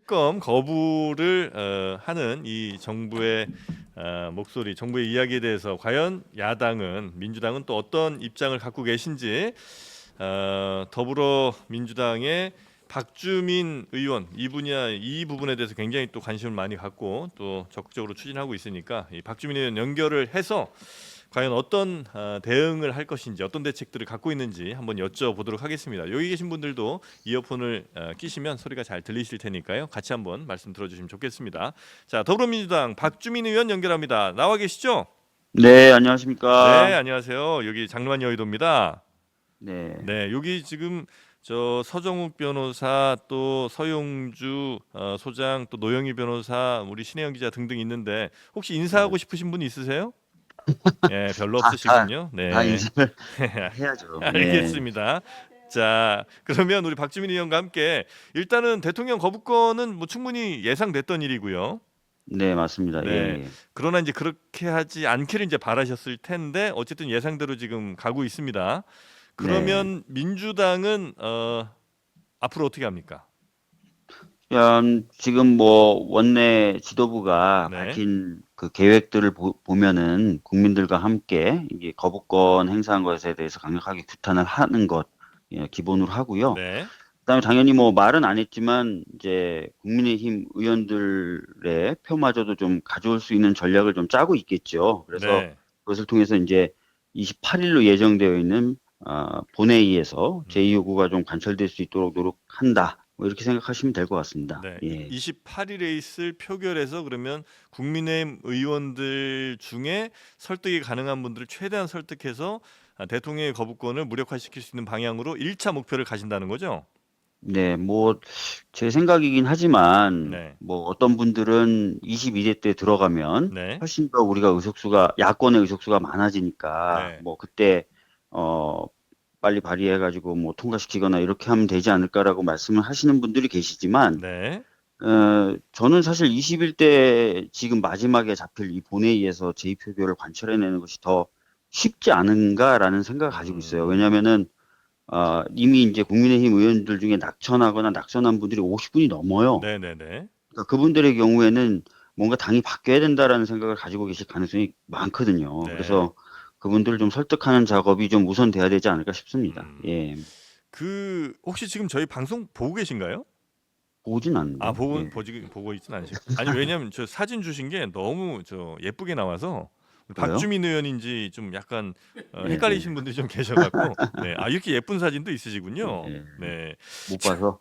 특검 거부를 하는 이 정부의 목소리, 정부의 이야기에 대해서 과연 야당은 민주당은 또 어떤 입장을 갖고 계신지 더불어민주당의 박주민 의원 이 부분에 대해서 굉장히 또 관심을 많이 갖고 또 적극적으로 추진하고 있으니까 이 박주민 의원 연결을 해서 과연 어떤 대응을 할 것인지 어떤 대책들을 갖고 있는지 한번 여쭤보도록 하겠습니다. 여기 계신 분들도 이어폰을 끼시면 소리가 잘 들리실 테니까요. 같이 한번 말씀 들어주시면 좋겠습니다. 자, 더불어민주당 박주민 의원 연결합니다. 나와 계시죠? 네, 네, 안녕하십니까. 안녕하세요. 여기 장르만 여의도입니다. 네, 네, 여기 지금 저 서정욱 변호사 또 서용주 소장 또 노영희 변호사 우리 신혜영 기자 등등 있는데 혹시 네. 인사하고 싶으신 분 있으세요? 예, 별로 다, 다, 없으시군요. 다 네. 인사를 해야죠. 예, 알겠습니다. 자, 그러면 우리 박주민 의원과 함께 일단은 대통령 거부권은 뭐 충분히 예상됐던 일이고요. 네, 맞습니다. 예, 네. 예. 그러나 이제 그렇게 하지 않기를 이제 바라셨을 텐데 어쨌든 예상대로 지금 가고 있습니다. 네. 그러면 민주당은 앞으로 어떻게 합니까? 지금 뭐 원내 지도부가 네. 밝힌 그 계획들을 보면은 국민들과 함께 이게 거부권 행사한 것에 대해서 강력하게 규탄을 하는 것 예, 기본으로 하고요. 네. 그다음에 당연히 뭐 말은 안 했지만 이제 국민의힘 의원들의 표마저도 좀 가져올 수 있는 전략을 좀 짜고 있겠죠. 그래서 네. 그것을 통해서 이제 28일로 예정되어 있는 본회의에서 음. 제2요구가 좀 관철될 수 있도록 노력한다. 뭐 이렇게 생각하시면 될 것 같습니다. 네, 예. 28일에 있을 표결에서 그러면 국민의힘 의원들 중에 설득이 가능한 분들을 최대한 설득해서 대통령의 거부권을 무력화시킬 수 있는 방향으로 1차 목표를 가진다는 거죠? 네, 뭐 제 생각이긴 하지만 네, 뭐 어떤 분들은 22대 때 들어가면 네, 훨씬 더 우리가 야권의 의석수가 많아지니까 네, 뭐 그때 어 빨리 발의해가지고 뭐 통과시키거나 이렇게 하면 되지 않을까라고 말씀을 하시는 분들이 계시지만 네, 저는 사실 21대 지금 마지막에 잡힐 이 본회의에서 제2표결을 관철해내는 것이 더 쉽지 않은가라는 생각을 가지고 있어요. 음, 왜냐하면은 이미 이제 국민의힘 의원들 중에 낙천하거나 낙선한 분들이 50분이 넘어요. 네, 네, 네. 그러니까 그분들의 경우에는 뭔가 당이 바뀌어야 된다라는 생각을 가지고 계실 가능성이 많거든요. 네. 그래서 그분들을 좀 설득하는 작업이 좀 우선돼야 되지 않을까 싶습니다. 음, 예, 그 혹시 지금 저희 방송 보고 계신가요? 보진 아, 않는데. 예. 보고 있진 않으시고. 아니, 왜냐면 저 사진 주신 게 너무 저 예쁘게 나와서 우리 그래요? 박주민 의원인지 좀 약간 예, 예, 헷갈리신 분들이 좀 계셔 갖고 네. 아, 이렇게 예쁜 사진도 있으시군요. 예. 네. 못 자, 봐서.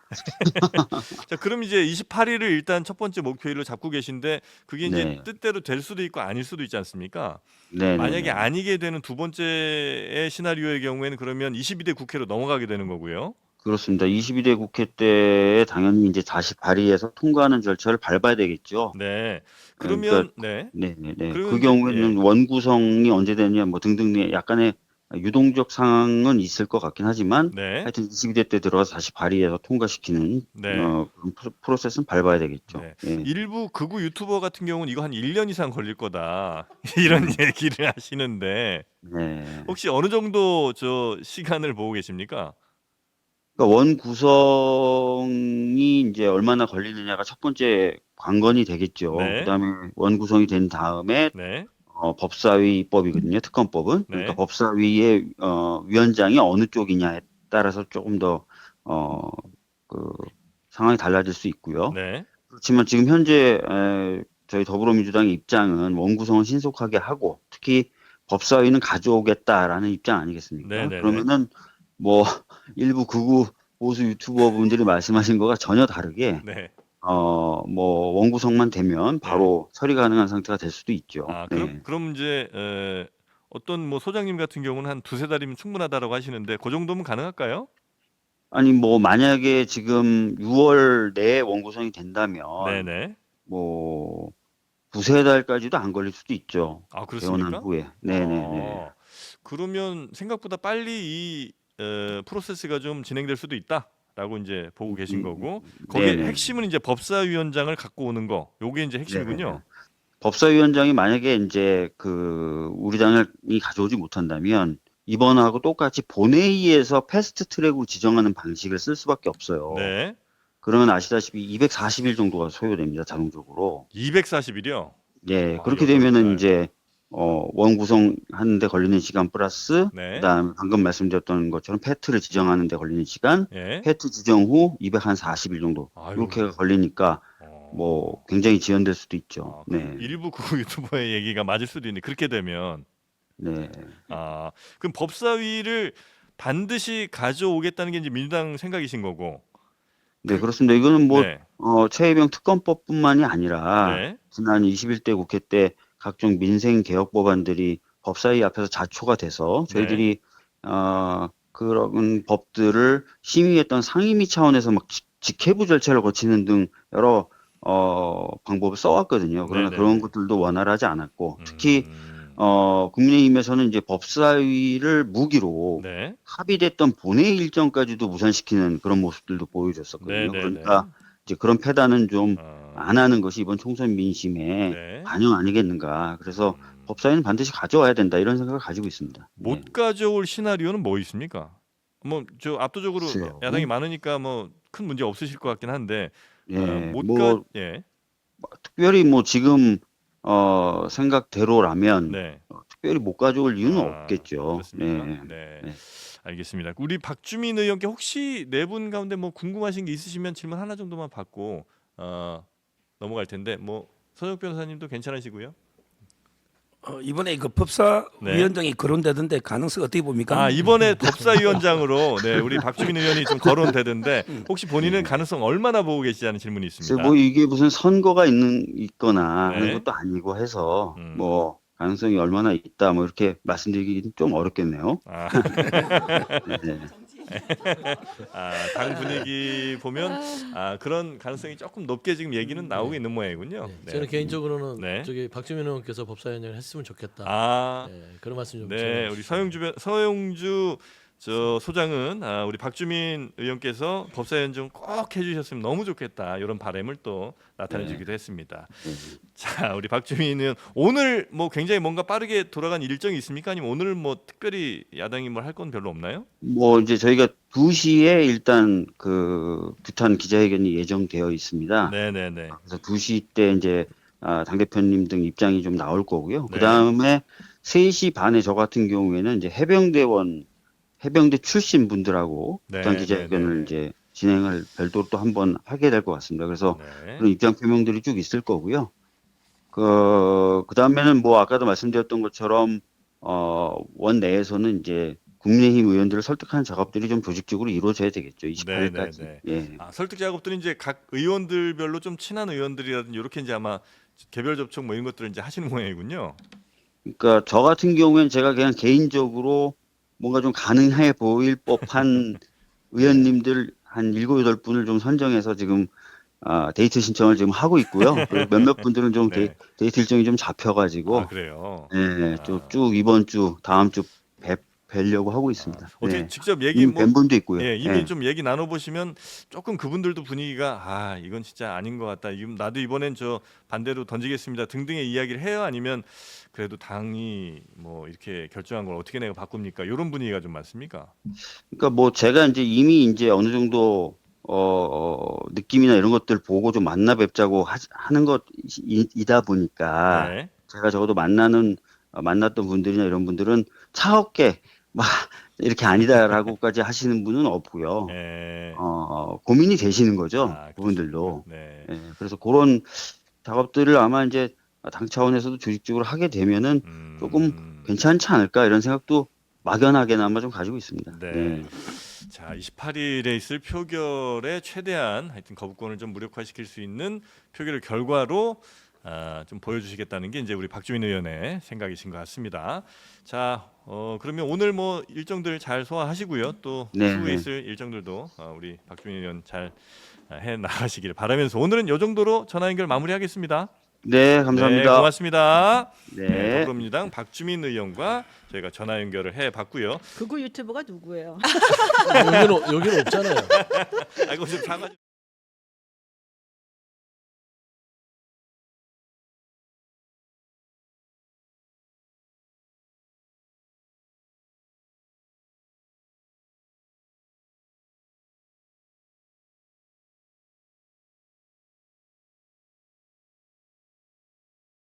자, 그럼 이제 28일을 일단 첫 번째 목표일로 잡고 계신데 그게 이제 네, 뜻대로 될 수도 있고 아닐 수도 있지 않습니까? 네, 네, 만약에 네. 아니게 되는 두 번째의 시나리오의 경우에는 그러면 22대 국회로 넘어가게 되는 거고요. 그렇습니다. 22대 국회 때 당연히 이제 다시 발의해서 통과하는 절차를 밟아야 되겠죠. 네. 그러니까 그러면 네. 네, 네, 네. 그러면 그 이제 예. 경우에는 원구성이 언제 되느냐 뭐 등등 약간의 유동적 상황은 있을 것 같긴 하지만 네. 하여튼 22대 때 들어가서 다시 발의해서 통과시키는 네. 그런 프로세스는 밟아야 되겠죠. 네. 예. 일부 극우 유튜버 같은 경우는 이거 한 1년 이상 걸릴 거다. 이런 음, 얘기를 하시는데 네. 혹시 어느 정도 저 시간을 보고 계십니까? 그러니까 원구성이 이제 얼마나 걸리느냐가 첫 번째 관건이 되겠죠. 네. 그다음에 원구성이 된 다음에 네. 법사위법이거든요. 특검법은. 그러니까 네. 법사위의 위원장이 어느 쪽이냐에 따라서 조금 더 어, 그 상황이 달라질 수 있고요. 네. 그렇지만 지금 현재 저희 더불어민주당의 입장은 원구성을 신속하게 하고 특히 법사위는 가져오겠다라는 입장 네, 아니겠습니까? 네, 네. 그러면은 뭐 일부 극우 보수 유튜버 분들이 말씀하신 거가 전혀 다르게 네. 뭐 원구성만 되면 네. 바로 처리 가능한 상태가 될 수도 있죠. 아, 네. 그럼 이제 어떤 뭐 소장님 같은 경우는 한 두세 달이면 충분하다라고 하시는데 그 정도면 가능할까요? 아니 뭐 만약에 지금 6월 내에 원구성이 된다면 네네. 뭐 두세 달까지도 안 걸릴 수도 있죠. 아, 개원한 그렇습니까? 후에. 네네네. 어, 그러면 생각보다 빨리 이 프로세스가 좀 진행될 수도 있다라고 이제 보고 계신 거고 거기에 네네. 핵심은 이제 법사위원장을 갖고 오는 거 요게 이제 네네. 핵심이군요. 법사위원장이 만약에 이제 우리 당이 가져오지 못한다면 이번하고 똑같이 본회의에서 패스트 트랙으로 지정하는 방식을 쓸 수밖에 없어요. 네. 그러면 아시다시피 240일 정도가 소요됩니다. 자동적으로. 240일이요? 예, 아, 그렇게 이거 되면은 어렵다. 이제 원 구성하는데 걸리는 시간 플러스 네. 그다음에 방금 말씀드렸던 것처럼 패트를 지정하는 데 걸리는 시간, 예. 패트 지정 후 240일 정도 이렇게 아이고. 걸리니까 뭐 어. 굉장히 지연될 수도 있죠. 아, 그 네, 일부 그 유튜버의 얘기가 맞을 수도 있는데 그렇게 되면 네, 아, 그럼 법사위를 반드시 가져오겠다는 게 이제 민주당 생각이신 거고. 네, 그렇습니다. 이거는 뭐 네. 최혜병 특검법뿐만이 아니라 네. 지난 21대 국회 때 각종 민생 개혁 법안들이 법사위 앞에서 자초가 돼서 네. 저희들이 그런 법들을 심의했던 상임위 차원에서 막 직회부 절차를 거치는 등 여러 방법을 써왔거든요. 네, 그러나 네, 그런 네. 것들도 원활하지 않았고 특히 음. 국민의힘에서는 이제 법사위를 무기로 네. 합의됐던 본회의 일정까지도 무산시키는 그런 모습들도 네, 보여줬었거든요. 네, 네. 그러니까 이제 그런 패단은 좀 어. 안 하는 것이 이번 총선 민심의 네. 반영 아니겠는가. 그래서 음. 법사위는 반드시 가져와야 된다 이런 생각을 가지고 있습니다. 네. 못 가져올 시나리오는 뭐 있습니까? 뭐 저 압도적으로 글쎄요. 야당이 많으니까 뭐 큰 문제 없으실 것 같긴 한데 예, 못 가 뭐 예. 특별히 뭐 지금 생각대로라면 네. 특별히 못 가져올 이유는 아, 없겠죠. 그렇습니까? 네. 네. 네. 알겠습니다. 우리 박주민 의원께 혹시 네 분 가운데 뭐 궁금하신 게 있으시면 질문 하나 정도만 받고 넘어갈 텐데 뭐 서정 변호사님도 괜찮으시고요. 이번에 그 네. 법사위원장이 거론되던데 가능성 어떻게 봅니까? 아, 이번에 법사위원장으로 네, 우리 박주민 의원이 좀 거론되던데 혹시 본인은 가능성 얼마나 보고 계시다는 질문이 글쎄 있습니다. 뭐 이게 무슨 선거가 있거나 하는 네. 것도 아니고 해서 음. 뭐 가능성이 얼마나 있다 뭐 이렇게 말씀드리기는 좀 어렵겠네요. 아, 네. 당 분위기 보면 그런 가능성이 조금 높게 지금 얘기는 나오고 있는 모양이군요. 네. 네. 저는 개인적으로는 네. 저기 박주민 의원께서 법사위원장을 했으면 좋겠다. 아, 네, 그런 말씀 좀 네, 전해주시죠. 우리 서영주 저 소장은 우리 박주민 의원께서 법사위원장 꼭 해주셨으면 너무 좋겠다 이런 바람을 또 나타내주기도 했습니다. 자, 우리 박주민 의원 오늘 뭐 굉장히 뭔가 빠르게 돌아간 일정이 있습니까? 아니면 오늘 뭐 특별히 야당이 뭘 할 건 별로 없나요? 뭐 이제 저희가 2시에 일단 그 규탄 기자회견이 예정되어 있습니다. 네, 네, 네. 그래서 2시 때 이제 당 대표님 등 입장이 좀 나올 거고요. 네. 그다음에 3시 반에 저 같은 경우에는 이제 해병대 출신 분들하고 네, 규탄 네, 기자회견을 네. 이제 진행을 별도로 또 한번 하게 될 것 같습니다. 그래서 네. 그런 입장 표명들이 쭉 있을 거고요. 그다음에는 뭐 아까도 말씀드렸던 것처럼 원 내에서는 이제 국민의힘 의원들을 설득하는 작업들이 좀 조직적으로 이루어져야 되겠죠. 28일까지. 네. 예. 설득 작업들은 이제 각 의원들별로 좀 친한 의원들이라든지 이렇게 이제 아마 개별 접촉 뭐 이런 것들을 이제 하시는 모양이군요. 그러니까 저 같은 경우에는 제가 그냥 개인적으로 뭔가 좀 가능해 보일 법한 의원님들 한 7, 8분을 좀 선정해서 지금 데이트 신청을 지금 하고 있고요. 그리고 몇몇 분들은 좀 네. 데이트 일정이 좀 잡혀가지고 그래요. 예, 쭉 이번 주, 다음 주 뵈려고 하고 있습니다. 어떻게 네. 직접 얘기 이미 뭐 뵌 분도 있고요. 예, 이미 예. 좀 얘기 나눠보시면 조금 그분들도 분위기가 이건 진짜 아닌 것 같다. 나도 이번엔 저 반대로 던지겠습니다. 등등의 이야기를 해요. 아니면 그래도 당이 뭐 이렇게 결정한 걸 어떻게 내가 바꿉니까? 이런 분위기가 좀 많습니까? 그러니까 뭐 제가 이미 이제 어느 정도 느낌이나 이런 것들 보고 좀 만나 뵙자고 하는 것이다 보니까 네. 제가 적어도 만났던 분들이나 이런 분들은 차갑게 막 이렇게 아니다라고까지 하시는 분은 없고요. 예. 고민이 되시는 거죠. 그렇습니까? 그분들도. 네. 예, 그래서 그런 작업들을 아마 이제 당 차원에서도 조직적으로 하게 되면은 조금 괜찮지 않을까 이런 생각도 막연하게나마 좀 가지고 있습니다. 네. 네. 자, 28일에 있을 표결에 최대한 하여튼 거부권을 좀 무력화시킬 수 있는 표결 결과로 좀 보여주시겠다는 게 이제 우리 박주민 의원의 생각이신 것 같습니다. 자, 그러면 오늘 뭐 일정들 잘 소화하시고요. 또 네. 추후에 있을 일정들도 우리 박주민 의원 잘 해 나가시기를 바라면서 오늘은 이 정도로 전화 연결 마무리하겠습니다. 네, 네, 감사합니다. 고맙습니다. 네, 네. 더불어민주당 박주민 의원과 저희가 전화 연결을 해봤고요. 극우 유튜버가 누구예요? 여기는 없잖아요. 아이고 좀 사과.